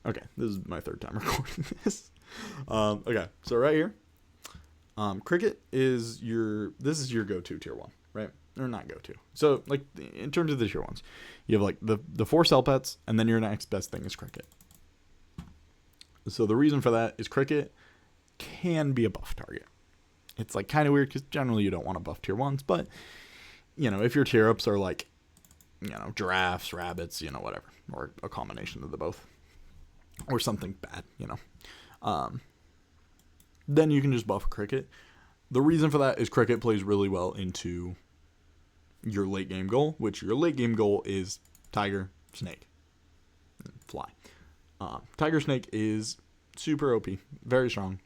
Okay, this is my third time recording this. Okay, so right here, cricket is this is your go-to tier 1, right? Or not go-to. So, like, in terms of the tier 1s, you have, like, the 4 cell pets, and then your next best thing is cricket. So the reason for that is cricket can be a buff target. It's, like, kind of weird, because generally you don't want to buff tier 1s, but, you know, if your tier ups are, like, you know, giraffes, rabbits, you know, whatever, or a combination of the both, or something bad, you know, then you can just buff cricket. The reason for that is cricket plays really well into your late game goal, which your late game goal is tiger, snake, and fly. Tiger snake is super OP, very strong,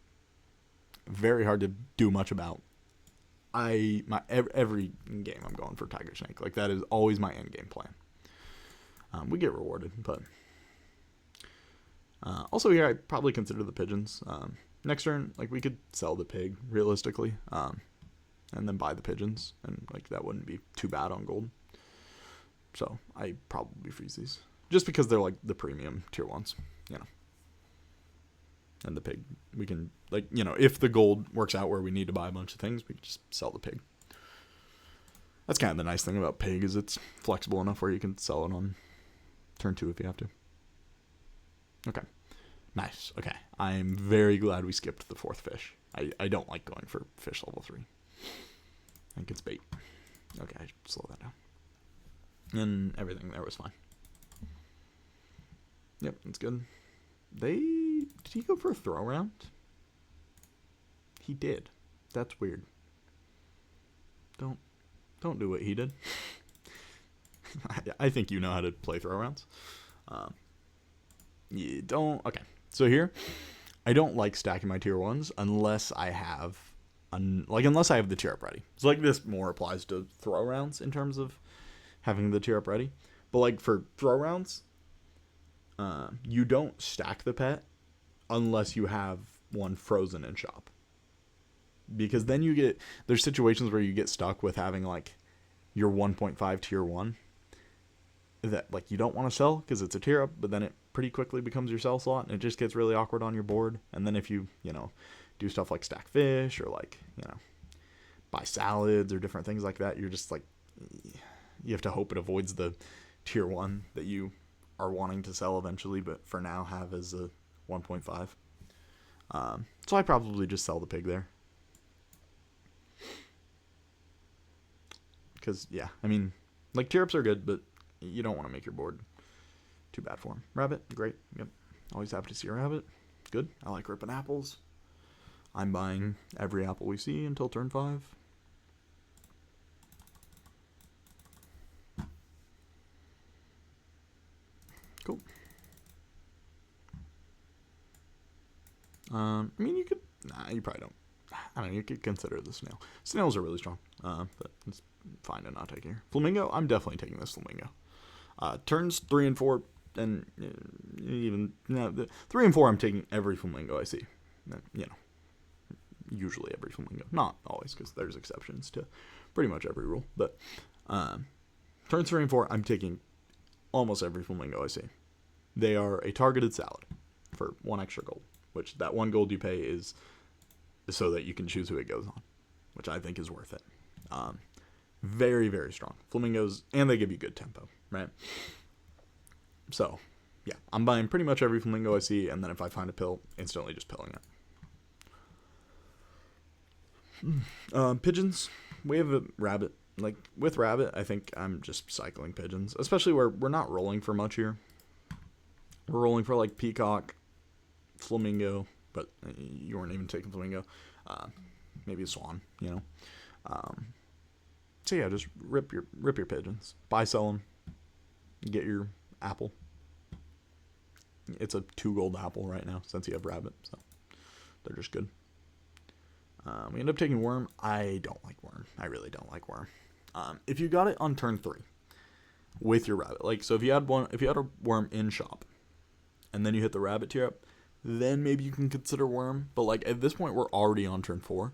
very hard to do much about. Every game I'm going for tiger snake. Like, that is always my end game plan. We get rewarded, but also here I probably consider the pigeons. Next turn, like, we could sell the pig realistically, and then buy the pigeons, and like that wouldn't be too bad on gold. So I probably freeze these just because they're like the premium tier 1s, you know. And the pig, we can, like, you know, if the gold works out where we need to buy a bunch of things, we can just sell the pig. That's kind of the nice thing about pig, is it's flexible enough where you can sell it on turn 2 if you have to. Okay. Nice. Okay. I'm very glad we skipped the 4th fish. I don't like going for fish level 3. I think it's bait. Okay, I should slow that down. And everything there was fine. Yep, that's good. Did he go for a throw round? He did. That's weird. Don't do what he did. I think you know how to play throw rounds. You don't. Okay. So here, I don't like stacking my tier 1s unless I have unless I have the tier up ready. So, like, this more applies to throw rounds in terms of having the tier up ready. But, like, for throw rounds, you don't stack the pet unless you have one frozen in shop. Because then there's situations where you get stuck with having, like, your 1.5 tier 1 that, like, you don't want to sell because it's a tier up, but then it pretty quickly becomes your sell slot, and it just gets really awkward on your board. And then if you know, do stuff like stack fish or, like, you know, buy salads or different things like that, you're just like, you have to hope it avoids the tier 1 that you are wanting to sell eventually, but for now have as a 1.5. So I probably just sell the pig there. Because, yeah, I mean, like, tier ups are good, but you don't want to make your board too bad for them. Rabbit, great. Yep. Always happy to see a rabbit. Good. I like ripping apples. I'm buying every apple we see until turn 5. Cool. I mean, you could... Nah, you probably don't. I don't know, you could consider the snail. Snails are really strong, but it's fine to not take here. Flamingo, I'm definitely taking this flamingo. Turns 3 and 4, and even... No, 3 and 4, I'm taking every flamingo I see. You know, usually every flamingo. Not always, because there's exceptions to pretty much every rule. But turns 3 and 4, I'm taking almost every flamingo I see. They are a targeted salad for 1 extra gold, which that 1 gold you pay is so that you can choose who it goes on, which I think is worth it. Very, very strong. Flamingos, and they give you good tempo, right? So, yeah, I'm buying pretty much every flamingo I see, and then if I find a pill, instantly just pilling it. Pigeons, we have a rabbit. Like, with rabbit, I think I'm just cycling pigeons, especially where we're not rolling for much here. We're rolling for, like, peacock, flamingo, but you weren't even taking flamingo. Maybe a swan, you know. So yeah, just rip your pigeons, buy, sell them, get your apple. It's a 2 gold apple right now since you have rabbit, so they're just good. We end up taking worm. I don't like worm. I really don't like worm. If you got it on turn 3 with your rabbit, like, so if you had a worm in shop, and then you hit the rabbit tier up, then maybe you can consider worm. But, like, at this point, we're already on turn 4.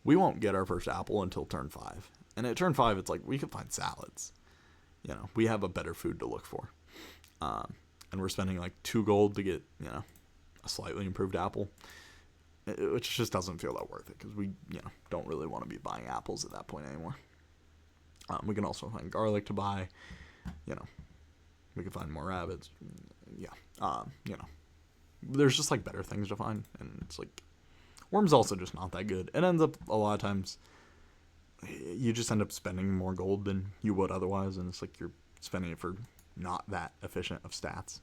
We won't get our first apple until turn 5. And at turn 5, it's like, we can find salads. You know, we have a better food to look for. and we're spending like 2 gold to get, you know, a slightly improved apple, which just doesn't feel that worth it because we, you know, don't really want to be buying apples at that point anymore. We can also find garlic to buy, you know, we can find more rabbits. Yeah. You know, there's just like better things to find, and it's like worm's also just not that good. It ends up a lot of times you just end up spending more gold than you would otherwise, and it's like you're spending it for not that efficient of stats.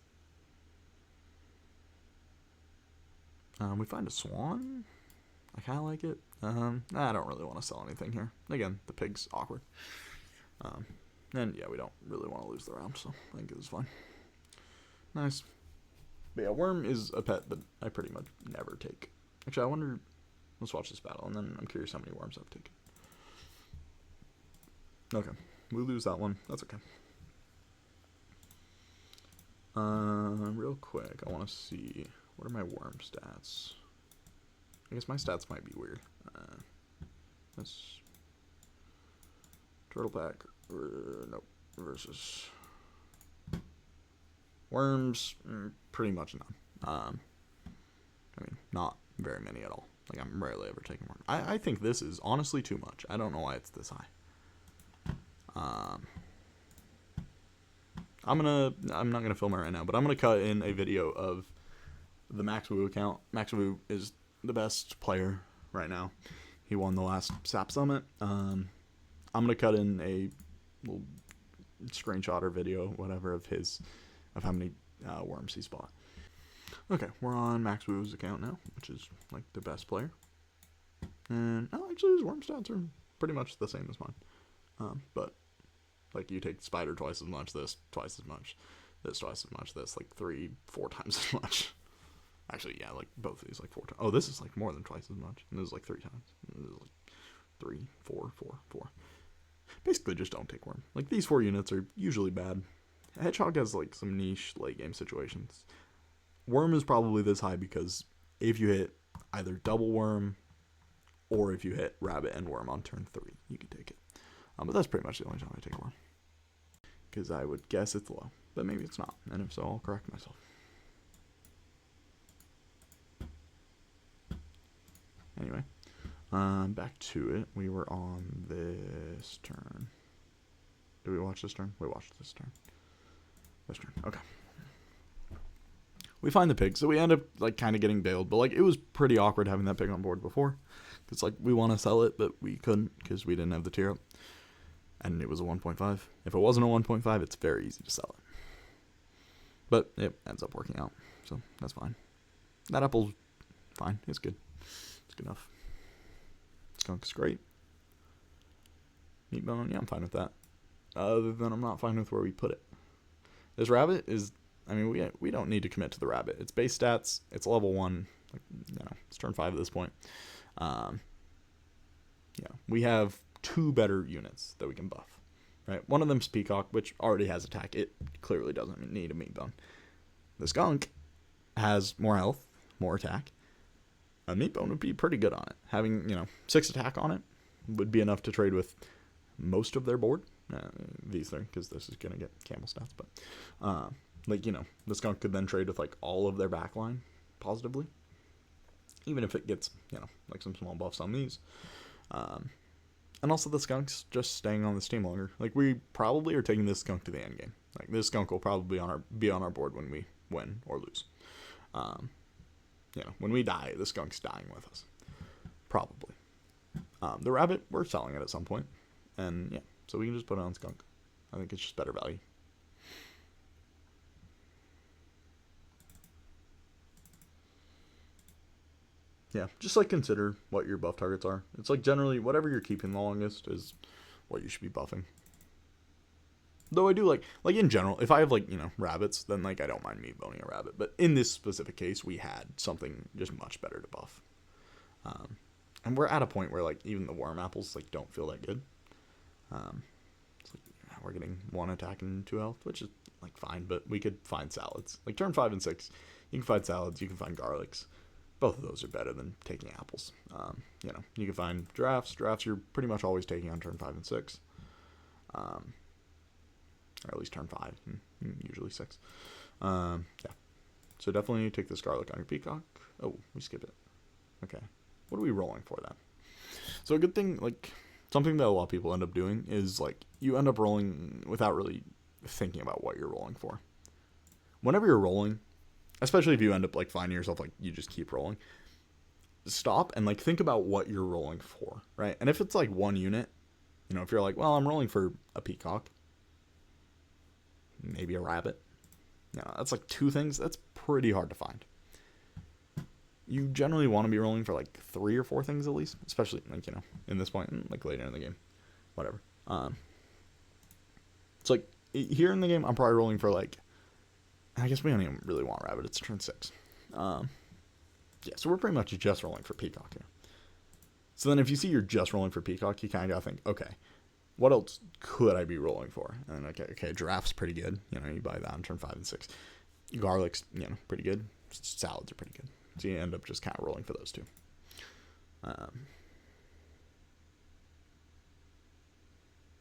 We find a swan. I kind of like it. I don't really want to sell anything here. Again, the pig's awkward. And yeah, we don't really want to lose the round, so I think it was fine. Nice. But yeah, worm is a pet that I pretty much never take. Actually, I wonder. Let's watch this battle, and then I'm curious how many worms I've taken. Okay, we lose that one. That's okay. Real quick, I want to see, what are my worm stats? I guess my stats might be weird. This turtle pack, nope, versus worms, pretty much none. I mean, not very many at all. Like, I'm rarely ever taking worm. I think this is honestly too much. I don't know why it's this high. I'm not gonna film it right now, but I'm gonna cut in a video of the Max Wu account. Max Wu is the best player right now. He won the last SAP Summit. I'm gonna cut in a little screenshot or video, whatever, of how many worms he's bought. Okay, we're on Max Wu's account now, which is like the best player. And actually, his worm stats are pretty much the same as mine. But like, you take spider twice as much, this twice as much, this twice as much, this like 3-4 times as much. Actually, yeah, like both of these like 4 times. Oh, this is like more than twice as much, and this is like 3 times. And this is like 3, 4, 4, 4. Basically, just don't take worm. Like, these 4 units are usually bad. Hedgehog has like some niche late game situations. Worm is probably this high because if you hit either double worm or if you hit rabbit and worm on turn 3, you can take it. But that's pretty much the only time I take worm. Because I would guess it's low, but maybe it's not. And if so, I'll correct myself. Anyway, back to it. We were on this turn. Did we watch this turn? We watched this turn. This turn. Okay. We find the pig, so we end up like kind of getting bailed, but like it was pretty awkward having that pig on board before. It's like we want to sell it, but we couldn't because we didn't have the tier up. And it was a 1.5. If it wasn't a 1.5, it's very easy to sell it. But it ends up working out, so that's fine. That apple's fine. It's good. It's good enough. Skunk's great. Meat bone, yeah, I'm fine with that. Other than I'm not fine with where we put it. This rabbit is, I mean, we don't need to commit to the rabbit. It's base stats. It's level 1. Like, you know, it's turn 5 at this point. Yeah, we have 2 better units that we can buff, right? One of them's Peacock, which already has attack. It clearly doesn't need a meat bone. The skunk has more health, more attack. A meat bone would be pretty good on it. Having, you know, 6 attack on it would be enough to trade with most of their board. These 3, because this is gonna get camel stats, but like, you know, the skunk could then trade with like all of their backline positively, even if it gets, you know, like some small buffs on these. And also the skunk's just staying on this team longer. Like, we probably are taking this skunk to the end game. Like, this skunk will probably be on our board when we win or lose. You know, when we die, the skunk's dying with us. Probably. The rabbit, we're selling it at some point. And yeah, so we can just put it on skunk. I think it's just better value. Yeah, just like consider what your buff targets are. It's like generally whatever you're keeping the longest is what you should be buffing. Though I do like in general, if I have like, you know, rabbits, then like I don't mind meat boning a rabbit. But in this specific case, we had something just much better to buff. And we're at a point where like even the worm apples like don't feel that good. It's like we're getting 1 attack and 2 health, which is like fine, but we could find salads. Like turn 5 and 6, you can find salads, you can find garlics. Both of those are better than taking apples. You know, you can find giraffes. Giraffes you're pretty much always taking on turn 5 and 6. Or at least turn 5, and usually 6. Yeah. So definitely take this garlic on your peacock. Oh, we skip it. Okay. What are we rolling for then? So a good thing, like, something that a lot of people end up doing is, like, you end up rolling without really thinking about what you're rolling for. Whenever you're rolling, especially if you end up, like, finding yourself, like, you just keep rolling, stop and, like, think about what you're rolling for, right? And if it's, like, one unit, you know, if you're like, well, I'm rolling for a peacock, maybe a rabbit, you know, that's, like, two things, that's pretty hard to find. You generally want to be rolling for, like, 3 or 4 things at least, especially, like, you know, in this point, like, later in the game, whatever. It's like, here in the game, I'm probably rolling for, like, I guess we don't even really want rabbit, it's turn 6. Yeah, so we're pretty much just rolling for peacock here. So then if you see you're just rolling for peacock, you kind of got to think, okay, what else could I be rolling for? And okay, giraffe's pretty good. You know, you buy that on turn 5 and 6. Garlic's, you know, pretty good. Salads are pretty good. So you end up just kind of rolling for those two.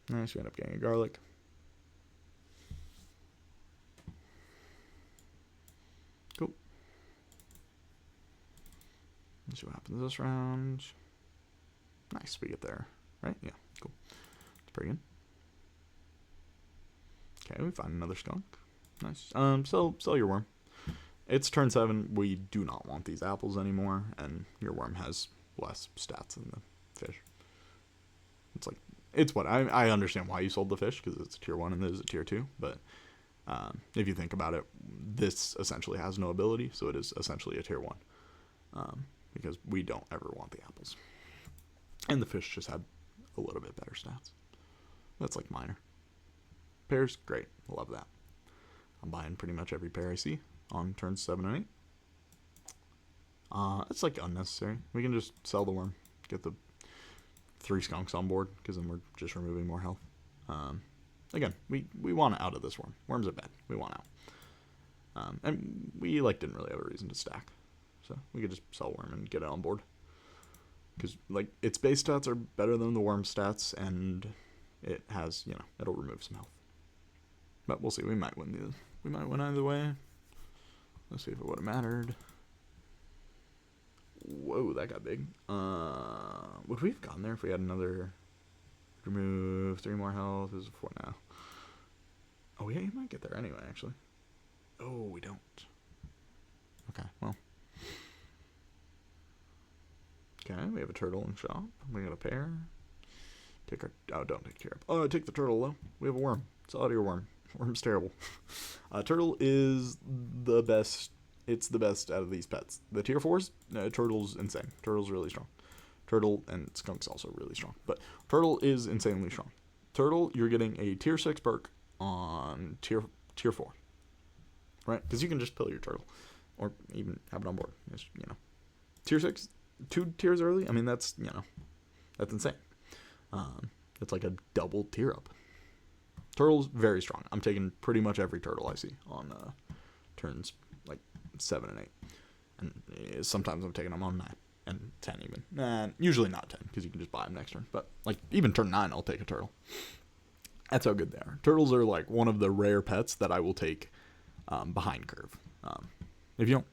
Nice, you end up getting a garlic. Cool. Let's see what happens this round. Nice, we get there. Right? Yeah, cool. It's pretty good. Okay, we find another skunk. Nice. Sell your worm. It's turn 7. We do not want these apples anymore, and your worm has less stats than the fish. It's like, it's what I understand why you sold the fish, because it's a tier 1 and this is a tier 2, but if you think about it, this essentially has no ability, so it is essentially a tier 1, because we don't ever want the apples. And the fish just had a little bit better stats. That's like minor. Pears, great. Love that. I'm buying pretty much every pear I see on turns 7 and 8. It's like unnecessary. We can just sell the worm, get the 3 skunks on board, because then we're just removing more health. Again, we want out of this worm. Worms are bad. We want out. And we like didn't really have a reason to stack, so we could just sell worm and get it on board. Because like its base stats are better than the worm stats, and it has, you know, it'll remove some health. But we'll see. We might win either way. Let's see if it would have mattered. Whoa, that got big. Would we have gotten there if we had another? Remove 3 more health. This is 4 now. Oh yeah, you might get there anyway. Actually. Oh, we don't. Okay, well. Okay, we have a turtle in shop. We got a pair. Take our. Oh, don't take care of. Oh, take the turtle though. We have a worm. Sell out of your worm. Worm's terrible. Turtle is the best. It's the best out of these pets. The tier 4s, turtle's insane. Turtle's really strong. Turtle and skunk's also really strong. But turtle is insanely strong. Turtle, you're getting a tier 6 perk on tier 4. Right? Because you can just pill your turtle. Or even have it on board. Just, you know. Tier 6, 2 tiers early. I mean, that's, you know, that's insane. It's like a double tier up. Turtle's very strong. I'm taking pretty much every turtle I see on turns like 7 and 8. And sometimes I'm taking them on 9 and 10 even. Usually not 10 because you can just buy them next turn. But like even turn 9, I'll take a turtle. That's how good they are. Turtles are like one of the rare pets that I will take behind curve. If you don't,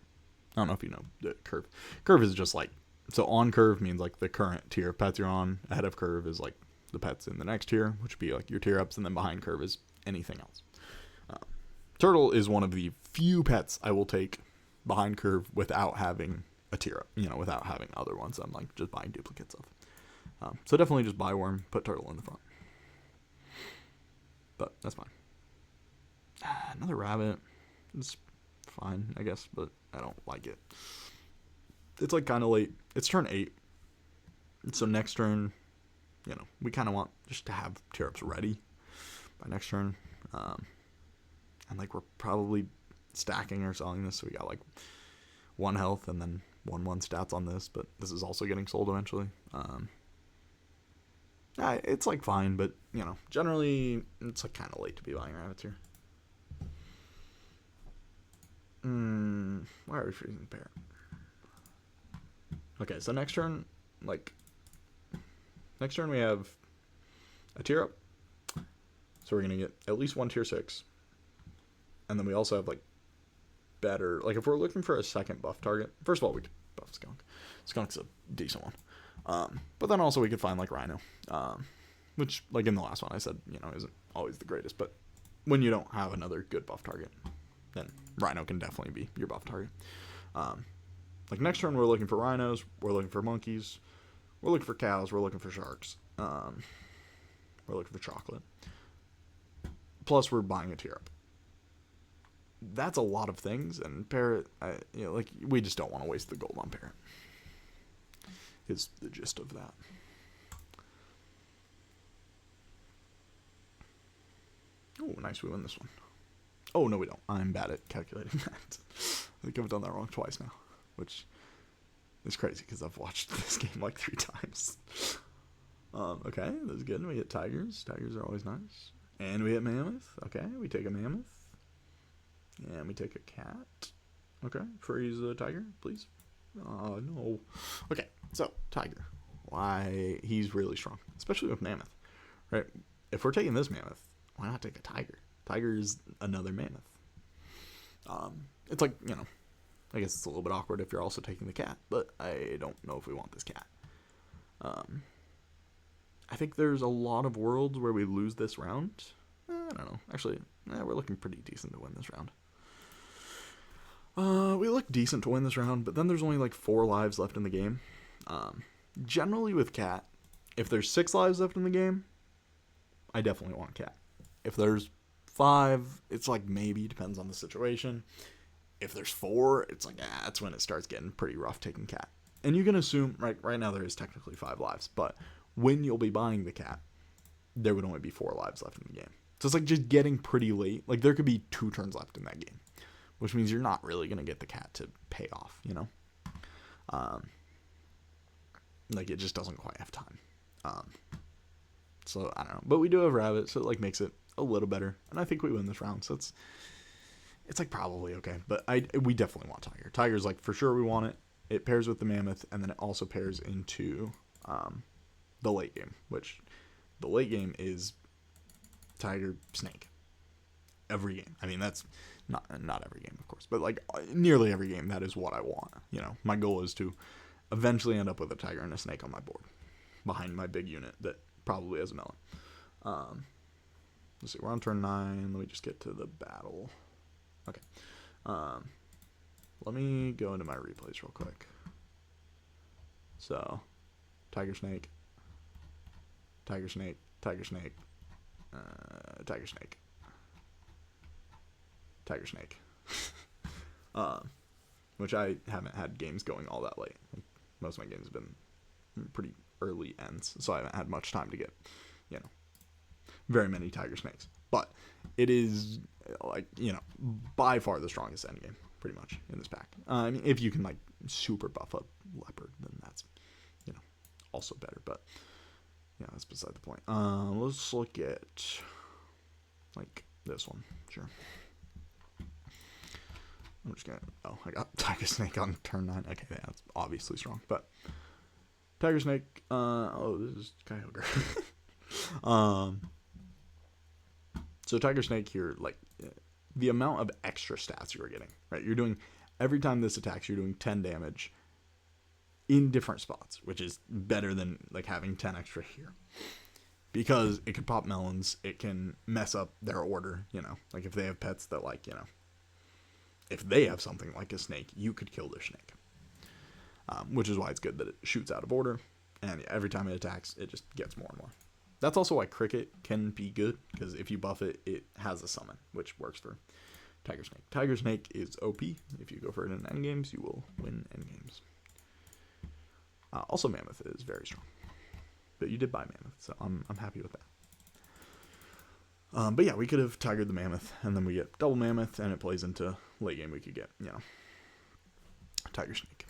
I don't know if you know the curve. Curve is just like, so on curve means like the current tier of pets you're on. Ahead of curve is like the pets in the next tier, which would be like your tier ups, and then behind curve is anything else. Turtle is one of the few pets I will take behind curve without having a tier up, you know, without having other ones I'm like just buying duplicates of. So definitely just buy worm, put turtle in the front. But that's fine. Another rabbit. It's fine, I guess, but I don't like it. It's like kind of late. It's turn 8. So next turn, you know, we kind of want just to have tier ups ready by next turn. And like we're probably stacking or selling this, so we got like 1 health and then 1/1 stats on this, but this is also getting sold eventually. It's like fine, but you know, generally it's like kind of late to be buying rabbits here. Why are we freezing the pair? Okay, so next turn we have a tier up. So we're gonna get at least 1 tier 6. And then we also have like better, like if we're looking for a second buff target, first of all, we could buff Skunk. Skunk's a decent one. But then also we could find like Rhino, which like in the last one I said, isn't always the greatest, but when you don't have another good buff target, then Rhino can definitely be your buff target. Like next turn we're looking for rhinos, we're looking for monkeys, we're looking for cows, we're looking for sharks, we're looking for chocolate. Plus we're buying a tier up. That's a lot of things, and Parrot, like we just don't want to waste the gold on Parrot. Is the gist of that. Oh, nice, we win this one. Oh, no, we don't. I'm bad at calculating that. I think I've done that wrong twice now, which is crazy because I've watched this game like 3 times. Okay, that's good. We hit tigers. Tigers are always nice. And we hit mammoth. Okay, we take a mammoth. And we take a cat. Okay, freeze the tiger, please. Oh, no. Okay, so, tiger. Why? He's really strong, especially with mammoth, right? If we're taking this mammoth, why not take a tiger? Tiger is another mammoth. It's like, I guess it's a little bit awkward if you're also taking the cat, but I don't know if we want this cat. I think there's a lot of worlds where we lose this round. I don't know. Actually, we're looking pretty decent to win this round. We look decent to win this round, but then there's only like 4 lives left in the game. Generally with cat, if there's 6 lives left in the game, I definitely want cat. If there's 5, it's like maybe, depends on the situation. If there's 4, it's like, that's when it starts getting pretty rough taking cat. And you can assume, right now there is technically 5 lives, but when you'll be buying the cat, there would only be 4 lives left in the game. So it's like just getting pretty late. Like there could be 2 turns left in that game, which means you're not really going to get the cat to pay off, like it just doesn't quite have time. So I don't know, but we do have rabbit, so it like makes it a little better, and I think we win this round. So it's like probably okay, but we definitely want tiger. Tiger's like for sure we want it. It pairs with the mammoth, and then it also pairs into the late game, which the late game is tiger snake. Every game. I mean that's not every game, of course, but like nearly every game. That is what I want. My goal is to eventually end up with a tiger and a snake on my board, behind my big unit that probably has a melon. Let's see, we're on turn 9. Let me just get to the battle. Okay. Let me go into my replays real quick. So, tiger snake, tiger snake, tiger snake, tiger snake, tiger snake. Which I haven't had games going all that late. Like, most of my games have been pretty early ends, so I haven't had much time to get, very many tiger snakes. But it is, like, by far the strongest end game, pretty much, in this pack. I mean, if you can, like, super buff up leopard, then that's, also better. But, that's beside the point. Let's look at, like, this one. Sure. I'm just gonna, I got tiger snake on turn 9. Okay, yeah, that's obviously strong. But, tiger snake, this is Kyogre. So tiger snake here, like, the amount of extra stats you are getting, right? You're doing, every time this attacks, you're doing 10 damage in different spots, which is better than, like, having 10 extra here. Because it could pop melons, it can mess up their order, like if they have pets that, like, if they have something like a snake, you could kill their snake. Which is why it's good that it shoots out of order, and every time it attacks, it just gets more and more. That's also why cricket can be good, because if you buff it, it has a summon, which works for tiger snake. Tiger snake is OP. If you go for it in endgames, you will win endgames. Also, mammoth is very strong, but you did buy mammoth, so I'm happy with that. But yeah, we could have tigered the mammoth, and then we get double mammoth, and it plays into late game. We could get, tiger snake.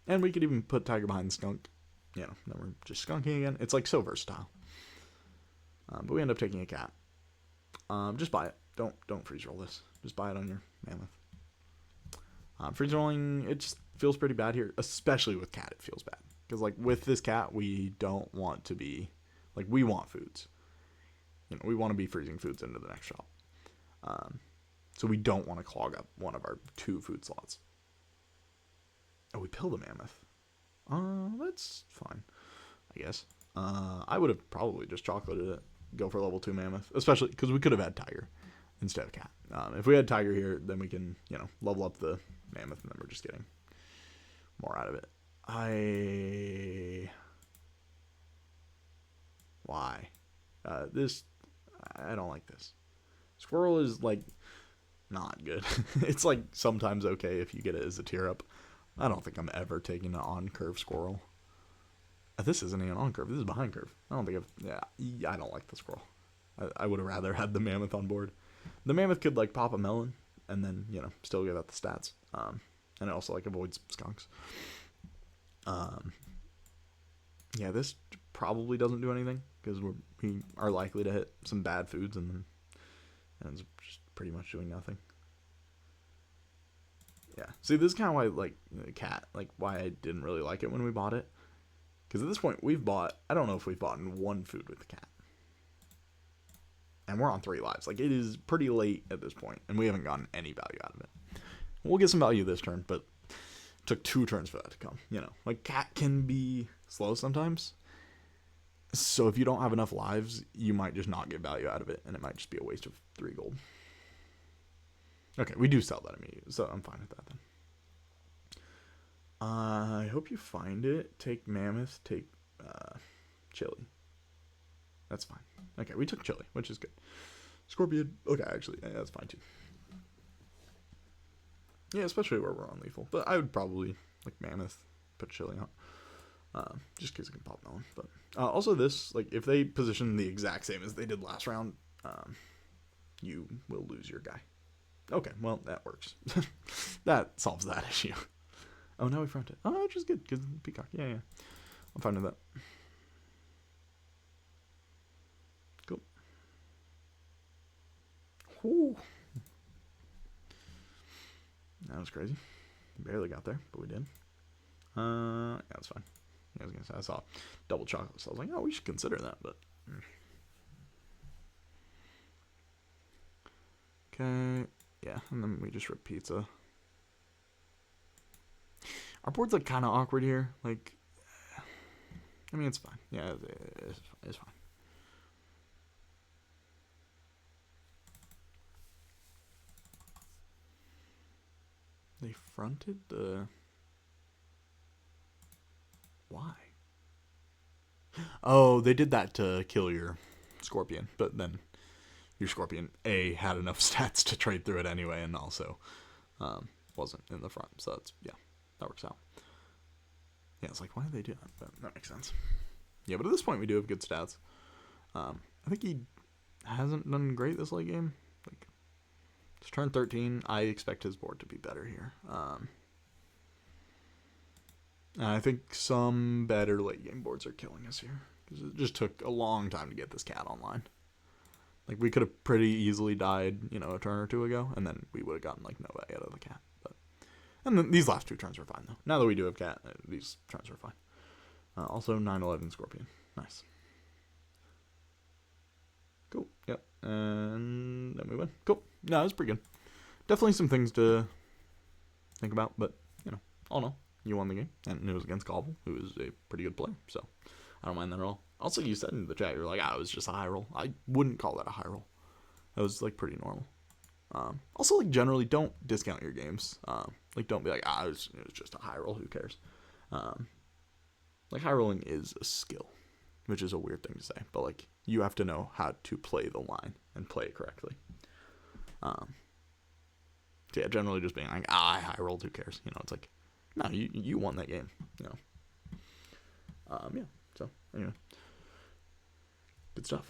And we could even put tiger behind the skunk. Then we're just skunking again. It's like so versatile. But we end up taking a cat. Just buy it. Don't freeze roll this. Just buy it on your mammoth. Freeze rolling, it just feels pretty bad here, especially with cat. It feels bad because like with this cat, we don't want to be like we want foods. We want to be freezing foods into the next shop. So we don't want to clog up one of our 2 food slots. Oh, we pill the mammoth. That's fine, I guess. I would have probably just chocolated it, go for level 2 mammoth, especially because we could have had tiger instead of cat. If we had tiger here, then we can, level up the mammoth, and then we're just getting more out of it. Why? I don't like this. Squirrel is, like, not good. It's, like, sometimes okay if you get it as a tier up. I don't think I'm ever taking an on-curve squirrel. This isn't even on-curve. This is behind curve. I don't think I don't like the squirrel. I would have rather had the mammoth on board. The mammoth could, like, pop a melon and then, still give out the stats. And it also, like, avoids skunks. Yeah, this probably doesn't do anything because we are likely to hit some bad foods and it's just pretty much doing nothing. Yeah. See, this is kind of why, like, the cat, like, why I didn't really like it when we bought it. Because at this point, I don't know if we've bought 1 food with the cat. And we're on 3 lives. Like, it is pretty late at this point, and we haven't gotten any value out of it. We'll get some value this turn, but it took 2 turns for that to come. Like, cat can be slow sometimes. So if you don't have enough lives, you might just not get value out of it, and it might just be a waste of 3 gold. Okay, we do sell that immediately, so I'm fine with that then. I hope you find it. Take mammoth, take chili. That's fine. Okay, we took chili, which is good. Scorpion. Okay, actually, yeah, that's fine too. Yeah, especially where we're on lethal. But I would probably, like, mammoth, put chili on. Just because it can pop melon. But also this, like, if they position the exact same as they did last round, you will lose your guy. Okay, well, that works. That solves that issue. Oh, now we front it. Oh, which is good, because peacock. Yeah. I'm fine with that. Cool. Whew. That was crazy. Barely got there, but we did. Yeah, that's fine. I was gonna say I saw double chocolate, so I was like, oh, we should consider that, but. Okay. Yeah, and then we just rip pizza. Our board's, like, kind of awkward here. Like, I mean, it's fine. Yeah, it's fine. They fronted the... Why? Oh, they did that to kill your scorpion, but then your scorpion, A, had enough stats to trade through it anyway, and also wasn't in the front. So that's, yeah, that works out. Yeah, it's like, why did they do that? But that makes sense. Yeah, but at this point, we do have good stats. I think he hasn't done great this late game. Like, it's turn 13. I expect his board to be better here. And I think some better late game boards are killing us here. Because it just took a long time to get this cat online. Like, we could have pretty easily died, a turn or 2 ago, and then we would have gotten, like, no value out of the cat. And then these last 2 turns were fine, though. Now that we do have cat, these turns are fine. Also, 9-11 Scorpion. Nice. Cool. Yep. And then we win. Cool. No, it was pretty good. Definitely some things to think about, but, all in all, you won the game. And it was against Cobble, who is a pretty good player, so I don't mind that at all. Also, you said in the chat, you're like, it was just a high roll. I wouldn't call that a high roll. That was, like, pretty normal. Also, like, generally, don't discount your games. Like, don't be like, it was just a high roll, who cares? Like, high rolling is a skill, which is a weird thing to say, but, like, you have to know how to play the line and play it correctly. So yeah, generally just being like, I high rolled, who cares? It's like, no, you won that game, Yeah, so, anyway. Good stuff.